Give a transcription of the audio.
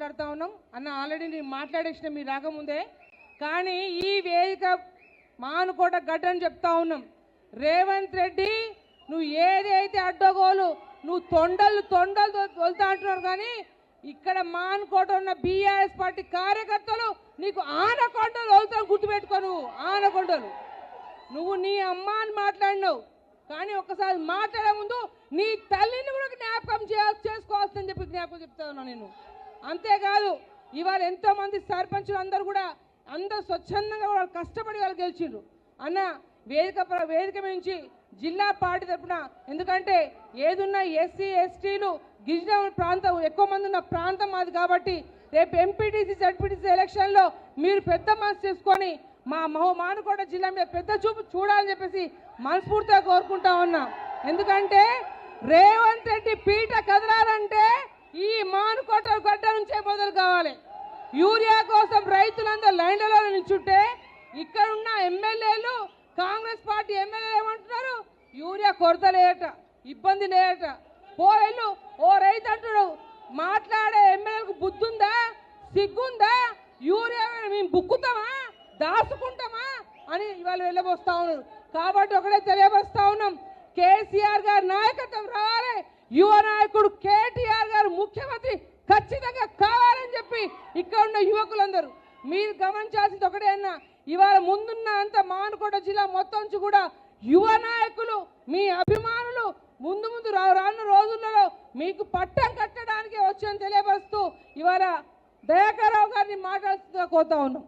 మాట్లాడుతూ ఉన్నాం అన్న. ఆల్రెడీ నేను మాట్లాడేసిన మీరు రాకముందే. కానీ ఈ వేదిక మానుకోట గడ్డని చెప్తా ఉన్నాం. రేవంత్ రెడ్డి నువ్వు ఏదైతే అడ్డగోలు నువ్వు తొండలు తొలుతా అంటున్నారు, కానీ ఇక్కడ మానుకోట ఉన్న బీఆర్ఎస్ పార్టీ కార్యకర్తలు నీకు ఆనకొండలు వదులుతాను, గుర్తుపెట్టుకో. నువ్వు ఆనకొండలు నువ్వు నీ అమ్మ అని మాట్లాడినావు, కానీ ఒక్కసారి మాట్లాడే ముందు నీ తల్లిని కూడా జ్ఞాపకం చేసుకోవాల్సిందని చెప్పి జ్ఞాపకం చెప్తా ఉన్నా నేను. అంతేకాదు ఇవాళ ఎంతోమంది సర్పంచులు అందరూ కూడా అందరూ స్వచ్ఛందంగా వాళ్ళు కష్టపడి వాళ్ళు గెలిచిండ్రు అన్న. వేదిక నుంచి జిల్లా పార్టీ తరఫున, ఎందుకంటే ఏదున్నా ఎస్సీ ఎస్టీలు గిరిజన ప్రాంతం ఎక్కువ మంది ఉన్న ప్రాంతం మాది కాబట్టి రేపు ఎంపీటీసీ జడ్పీటీసీ ఎలక్షన్లో మీరు పెద్ద మనసు చేసుకొని మా మానుకోట జిల్లా మీద పెద్ద చూపు చూడాలని చెప్పేసి మనస్ఫూర్తిగా కోరుకుంటా ఉన్నాం. ఎందుకంటే రేవంత్ రెడ్డి పీట కదలాలంటే ఈ మానుకోట గడ్డ నుంచే మొదలు కావాలి. యూరియా కోసం రైతులందరూ లైన్లలో నిల్చుంటే ఇక్కడ ఉన్న ఎమ్మెల్యేలు కాంగ్రెస్ పార్టీ ఎమ్మెల్యేలు ఏమంటున్నారు? యూరియా కొరత లేదట, ఇబ్బంది లేదట. పోయేళ్ళు ఓ రైతు అంటున్నాడు, మాట్లాడే ఎమ్మెల్యేలకు బుద్ధుందా, సిగ్గుందా? యూరియా మేము బుక్కుతామా, దాచుకుంటామా అని ఇవాళ వెళ్ళబోస్తా ఉన్నారు. కాబట్టి ఒకటే తెలియబరుస్తా ఉన్నాం, కేసీఆర్ గారి నాయకత్వం రావాలి, యువ నాయకుడు కేటీఆర్ గారు ముఖ్యమంత్రి ఖచ్చితంగా కావాలని చెప్పి ఇక్కడ ఉన్న యువకులందరూ మీరు గమనించాల్సింది ఒకటే అన్న. ఇవాళ ముందున్న అంత మానుకోట జిల్లా మొత్తం నుంచి కూడా యువ నాయకులు మీ అభిమానులు ముందు రానున్న రోజులలో మీకు పట్టం కట్టడానికి వచ్చని తెలియపరుస్తూ ఇవాళ దయాకర్ రావు గారిని మాట్లాడుతూ కోరుతా ఉన్నాం.